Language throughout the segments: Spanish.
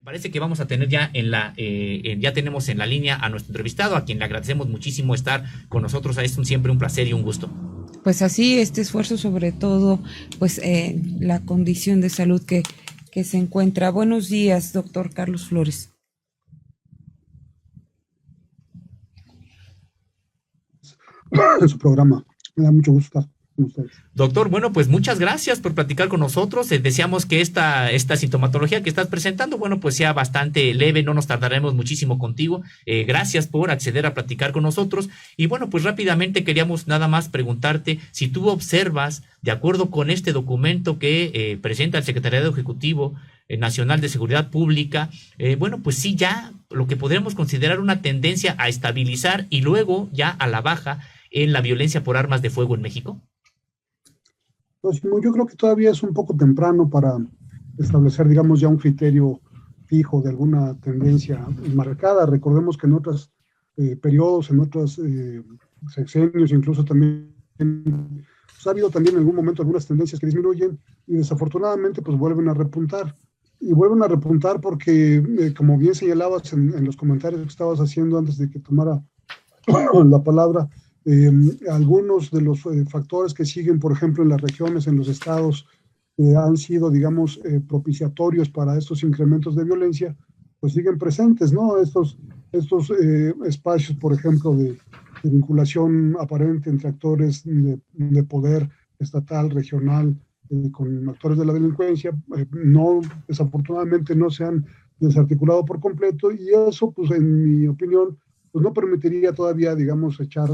Parece que vamos a tener ya ya tenemos en la línea a nuestro entrevistado, a quien le agradecemos muchísimo estar con nosotros. Es siempre un placer y un gusto. Pues así, este esfuerzo, sobre todo, pues la condición de salud que se encuentra. Buenos días, doctor Carlos Flores. En su programa. Me da mucho gusto estar con ustedes. Doctor, bueno, pues muchas gracias por platicar con nosotros. Deseamos que esta sintomatología que estás presentando, bueno, pues sea bastante leve, no nos tardaremos muchísimo contigo. Gracias por acceder a platicar con nosotros. Y bueno, pues rápidamente queríamos nada más preguntarte si tú observas, de acuerdo con este documento que presenta el Secretariado Ejecutivo Nacional de Seguridad Pública, bueno, pues sí, ya lo que podríamos considerar una tendencia a estabilizar y luego ya a la baja en la violencia por armas de fuego en México. Pues, yo creo que todavía es un poco temprano para establecer, digamos, ya un criterio fijo de alguna tendencia marcada. Recordemos que en otros periodos, en otros sexenios, incluso también, pues, ha habido también en algún momento algunas tendencias que disminuyen y desafortunadamente pues vuelven a repuntar. Y vuelven a repuntar porque, como bien señalabas en los comentarios que estabas haciendo antes de que tomara la palabra, algunos de los factores que siguen, por ejemplo, en las regiones, en los estados, han sido, digamos, propiciatorios para estos incrementos de violencia, pues siguen presentes, ¿no? Estos espacios, por ejemplo, de vinculación aparente entre actores de poder estatal, regional, con actores de la delincuencia, desafortunadamente no se han desarticulado por completo, y eso, pues en mi opinión, pues no permitiría todavía, digamos, echar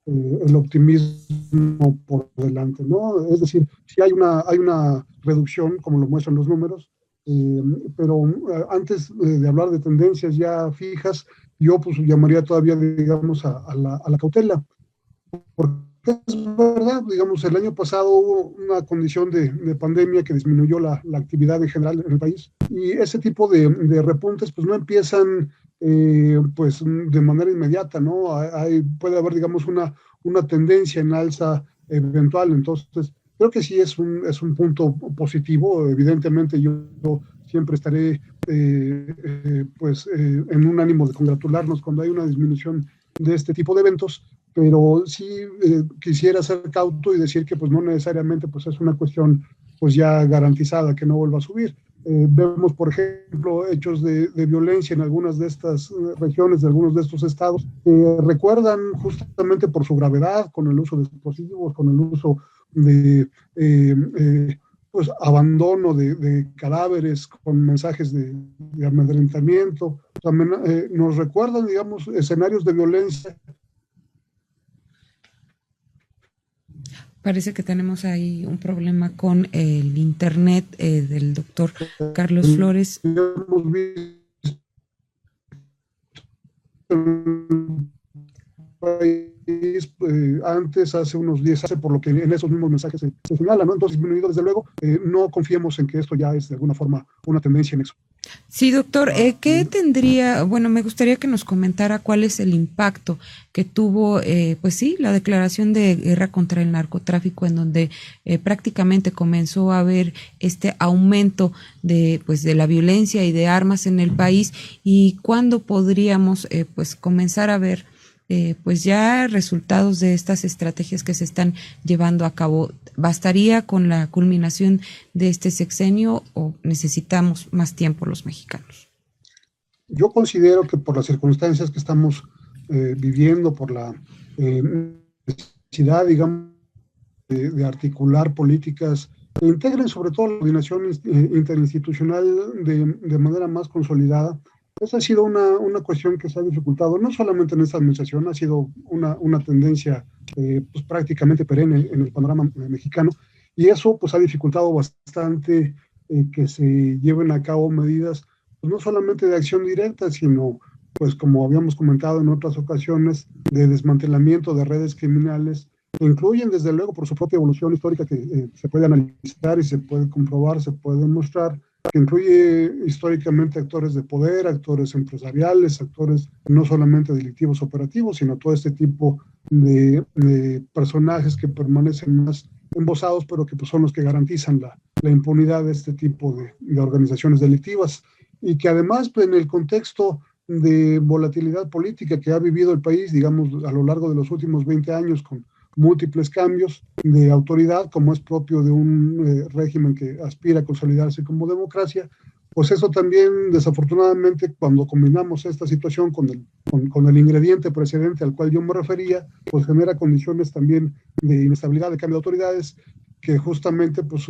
el optimismo por delante, ¿no? Es decir, sí hay una reducción, como lo muestran los números, pero antes de hablar de tendencias ya fijas, yo pues llamaría todavía, digamos, a la cautela, porque es verdad, digamos, el año pasado hubo una condición de pandemia que disminuyó la actividad en general en el país, y ese tipo de repuntes pues no empiezan pues de manera inmediata, ¿no? Puede haber, digamos, una tendencia en alza eventual. Entonces creo que sí es un punto positivo. Evidentemente yo siempre estaré en un ánimo de congratularnos cuando hay una disminución de este tipo de eventos, pero sí quisiera ser cauto y decir que pues no necesariamente pues es una cuestión pues ya garantizada que no vuelva a subir. Vemos, por ejemplo, hechos de violencia en algunas de estas regiones, de algunos de estos estados, que recuerdan justamente por su gravedad, con el uso de explosivos, con el uso de pues abandono de cadáveres, con mensajes de amedrentamiento. También nos recuerdan, digamos, escenarios de violencia. Parece que tenemos ahí un problema con el internet del doctor Carlos Flores. Hemos visto antes, hace unos 10 años, por lo que en esos mismos mensajes se señala, ¿no? Entonces, disminuido, desde luego, no confiemos en que esto ya es de alguna forma una tendencia en eso. Sí, doctor, ¿qué tendría? Bueno, me gustaría que nos comentara cuál es el impacto que tuvo, pues sí, la declaración de guerra contra el narcotráfico, en donde prácticamente comenzó a haber este aumento de la violencia y de armas en el país, y cuándo podríamos pues comenzar a ver pues ya resultados de estas estrategias que se están llevando a cabo. ¿Bastaría con la culminación de este sexenio o necesitamos más tiempo los mexicanos? Yo considero que por las circunstancias que estamos viviendo, por la necesidad, digamos, de articular políticas que integren sobre todo la coordinación interinstitucional de manera más consolidada, esa ha sido una cuestión que se ha dificultado, no solamente en esta administración, ha sido una tendencia pues prácticamente perenne en el panorama mexicano, y eso pues ha dificultado bastante que se lleven a cabo medidas, pues no solamente de acción directa, sino pues como habíamos comentado en otras ocasiones, de desmantelamiento de redes criminales, que incluyen desde luego por su propia evolución histórica que se puede analizar y se puede comprobar, se puede demostrar, que incluye históricamente actores de poder, actores empresariales, actores no solamente delictivos operativos, sino todo este tipo de personajes que permanecen más embosados, pero que pues, son los que garantizan la impunidad de este tipo de organizaciones delictivas. y que además pues, en el contexto de volatilidad política que ha vivido el país, digamos, a lo largo de los últimos 20 años, con múltiples cambios de autoridad, como es propio de un régimen que aspira a consolidarse como democracia, pues eso también, desafortunadamente, cuando combinamos esta situación con el ingrediente precedente al cual yo me refería, pues genera condiciones también de inestabilidad, de cambio de autoridades, que justamente pues,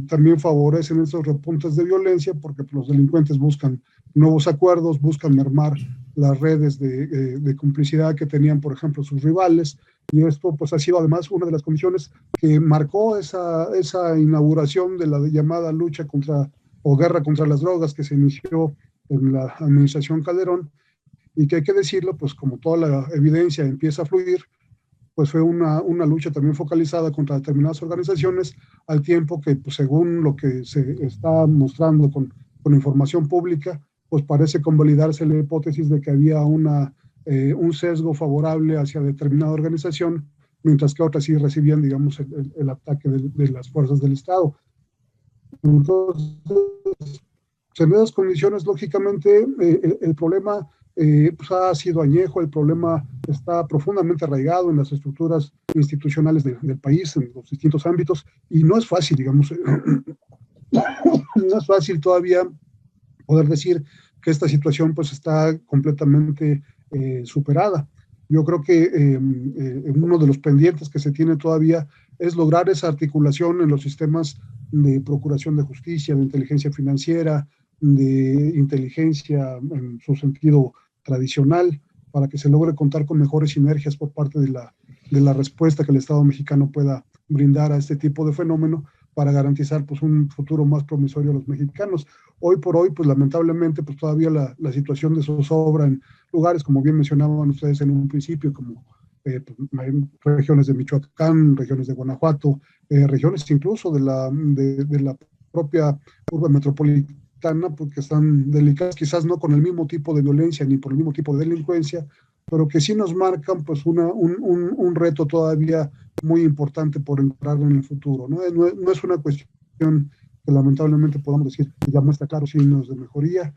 también favorecen esos repuntes de violencia, porque pues, los delincuentes buscan nuevos acuerdos, buscan mermar las redes de complicidad que tenían, por ejemplo, sus rivales, y esto pues ha sido además una de las condiciones que marcó esa inauguración de la llamada lucha contra o guerra contra las drogas que se inició en la administración Calderón, y que hay que decirlo, pues como toda la evidencia empieza a fluir, pues fue una lucha también focalizada contra determinadas organizaciones, al tiempo que, pues, según lo que se está mostrando con información pública, pues parece convalidarse la hipótesis de que había un sesgo favorable hacia determinada organización, mientras que otras sí recibían, digamos, el ataque de las fuerzas del Estado. Entonces, en esas condiciones, lógicamente, el problema pues ha sido añejo, el problema está profundamente arraigado en las estructuras institucionales del país, en los distintos ámbitos, y no es fácil, digamos, no es fácil todavía poder decir que esta situación pues está completamente superada. Yo creo que uno de los pendientes que se tiene todavía es lograr esa articulación en los sistemas de procuración de justicia, de inteligencia financiera, de inteligencia en su sentido tradicional, para que se logre contar con mejores sinergias por parte de la respuesta que el Estado mexicano pueda brindar a este tipo de fenómeno, para garantizar pues un futuro más promisorio a los mexicanos. Hoy por hoy, pues lamentablemente, pues todavía la situación de zozobra en lugares, como bien mencionaban ustedes en un principio, como regiones de Michoacán, regiones de Guanajuato, regiones incluso de la propia urbe metropolitana, porque están delicadas, quizás no con el mismo tipo de violencia ni por el mismo tipo de delincuencia, pero que sí nos marcan pues un reto todavía muy importante por encontrar en el futuro. No es una cuestión que lamentablemente podamos decir que ya muestra claros signos de mejoría.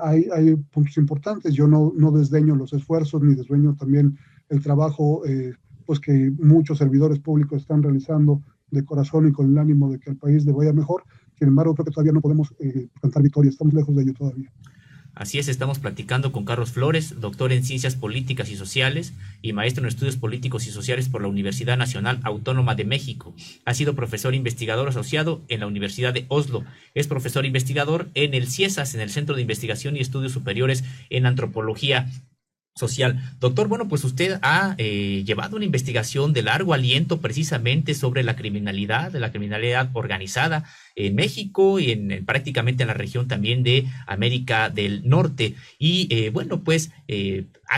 Hay puntos importantes. Yo no desdeño los esfuerzos ni desdeño también el trabajo pues que muchos servidores públicos están realizando de corazón y con el ánimo de que el país le vaya mejor. Sin embargo, creo que todavía no podemos cantar victoria. Estamos lejos de ello todavía. Así es, estamos platicando con Carlos Flores, doctor en Ciencias Políticas y Sociales y maestro en Estudios Políticos y Sociales por la Universidad Nacional Autónoma de México. Ha sido profesor investigador asociado en la Universidad de Oslo. Es profesor investigador en el CIESAS, en el Centro de Investigación y Estudios Superiores en Antropología Social. Doctor, bueno, pues usted ha llevado una investigación de largo aliento precisamente sobre la criminalidad organizada en México y prácticamente en la región también de América del Norte. Y bueno, pues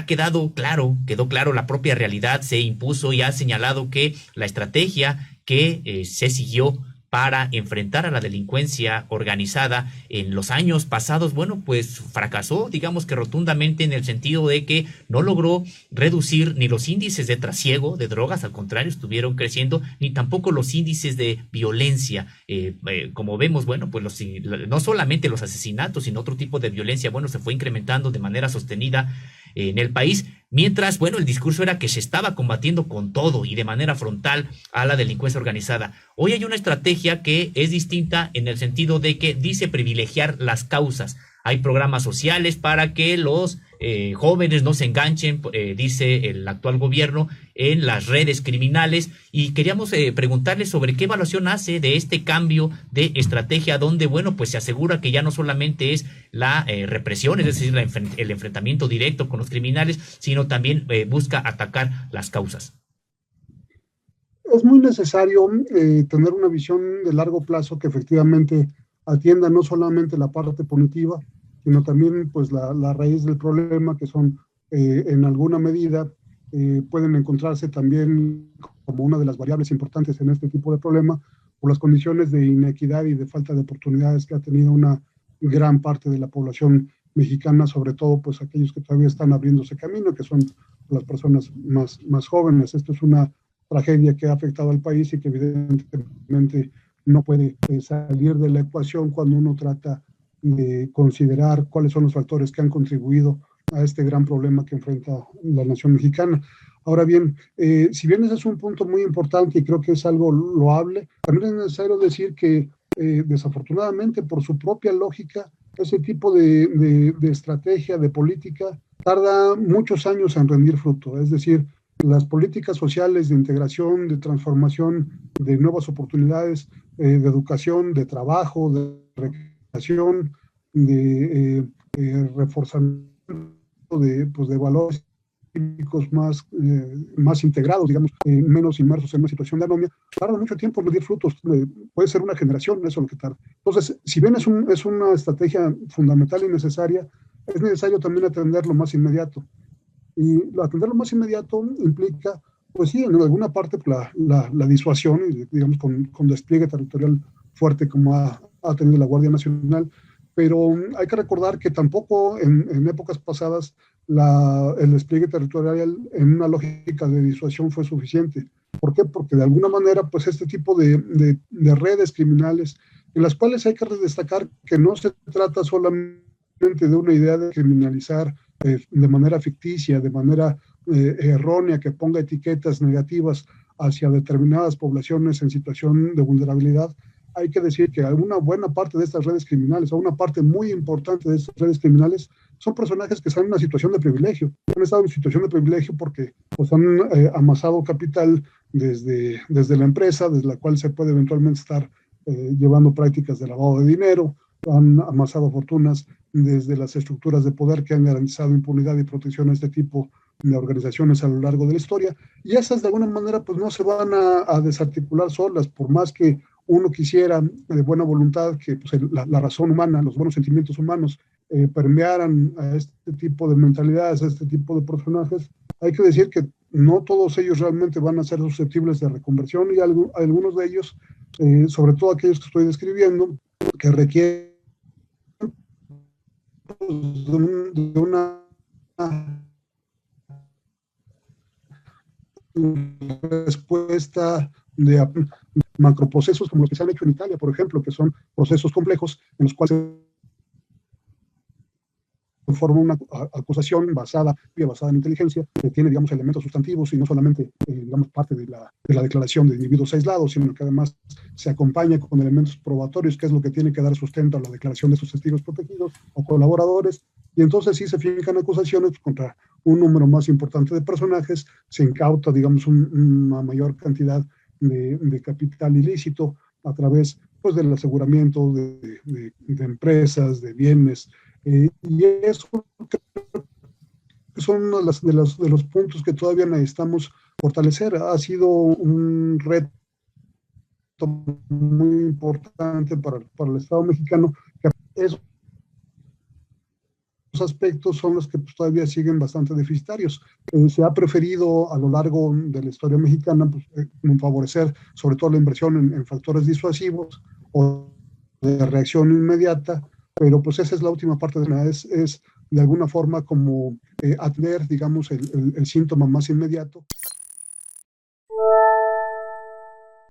quedó claro, la propia realidad se impuso y ha señalado que la estrategia que se siguió para enfrentar a la delincuencia organizada en los años pasados, bueno, pues fracasó, digamos que rotundamente, en el sentido de que no logró reducir ni los índices de trasiego de drogas, al contrario, estuvieron creciendo, ni tampoco los índices de violencia. Como vemos, bueno, pues no solamente los asesinatos, sino otro tipo de violencia, bueno, se fue incrementando de manera sostenida en el país, mientras, bueno, el discurso era que se estaba combatiendo con todo y de manera frontal a la delincuencia organizada. Hoy hay una estrategia que es distinta en el sentido de que dice privilegiar las causas. Hay programas sociales para que los jóvenes no se enganchen, dice el actual gobierno, en las redes criminales. Y queríamos preguntarle sobre qué evaluación hace de este cambio de estrategia, donde, bueno, pues se asegura que ya no solamente es la represión, es decir, el enfrentamiento directo con los criminales, sino también busca atacar las causas. Es muy necesario tener una visión de largo plazo que efectivamente atienda no solamente la parte punitiva, sino también pues la raíz del problema, que son en alguna medida pueden encontrarse también como una de las variables importantes en este tipo de problema, por las condiciones de inequidad y de falta de oportunidades que ha tenido una gran parte de la población mexicana, sobre todo pues aquellos que todavía están abriéndose camino, que son las personas más jóvenes. Esto es una tragedia que ha afectado al país y que evidentemente no puede salir de la ecuación cuando uno trata de considerar cuáles son los factores que han contribuido a este gran problema que enfrenta la nación mexicana. Ahora bien, si bien ese es un punto muy importante y creo que es algo loable, también es necesario decir que desafortunadamente por su propia lógica, ese tipo de estrategia, de política, tarda muchos años en rendir fruto. Es decir, las políticas sociales de integración, de transformación, de nuevas oportunidades, de educación, de trabajo, de recreación, de reforzamiento pues, de valores cívicos más integrados, digamos, menos inmersos en una situación de anomia, tarda mucho tiempo en rendir frutos. Puede ser una generación, eso es lo que tarda. Entonces, si bien es una estrategia fundamental y necesaria, es necesario también atender lo más inmediato. Y atender lo más inmediato implica, pues sí, en alguna parte la disuasión, digamos, con despliegue territorial fuerte como ha tenido la Guardia Nacional, pero hay que recordar que tampoco en épocas pasadas el despliegue territorial en una lógica de disuasión fue suficiente. ¿Por qué? Porque de alguna manera, pues este tipo de redes criminales, en las cuales hay que destacar que no se trata solamente de una idea de criminalizar de manera ficticia, de manera errónea, que ponga etiquetas negativas hacia determinadas poblaciones en situación de vulnerabilidad. Hay que decir que una buena parte de estas redes criminales, o una parte muy importante de estas redes criminales, son personajes que están en una situación de privilegio. Han estado en situación de privilegio porque pues, han amasado capital desde la empresa, desde la cual se puede eventualmente estar llevando prácticas de lavado de dinero, han amasado fortunas desde las estructuras de poder que han garantizado impunidad y protección a este tipo de organizaciones a lo largo de la historia, y esas de alguna manera pues no se van a desarticular solas, por más que uno quisiera de buena voluntad que pues, la razón humana, los buenos sentimientos humanos permearan a este tipo de mentalidades, a este tipo de personajes. Hay que decir que no todos ellos realmente van a ser susceptibles de reconversión, y algunos de ellos, sobre todo aquellos que estoy describiendo, que requieren de una respuesta de macroprocesos como los que se han hecho en Italia, por ejemplo, que son procesos complejos en los cuales se forma una acusación basada en inteligencia, que tiene, digamos, elementos sustantivos y no solamente, digamos, parte de la declaración de individuos aislados, sino que además se acompaña con elementos probatorios, que es lo que tiene que dar sustento a la declaración de sus testigos protegidos o colaboradores, y entonces sí se fincan acusaciones contra un número más importante de personajes, se incauta, digamos, una mayor cantidad de capital ilícito a través pues, del aseguramiento de empresas, de bienes, y eso son uno de los puntos que todavía necesitamos fortalecer. Ha sido un reto muy importante para el Estado mexicano, que esos aspectos son los que pues, todavía siguen bastante deficitarios. Se ha preferido a lo largo de la historia mexicana pues, favorecer sobre todo la inversión en factores disuasivos o de reacción inmediata, pero pues esa es la última parte de la es de alguna forma como atender, digamos, el síntoma más inmediato.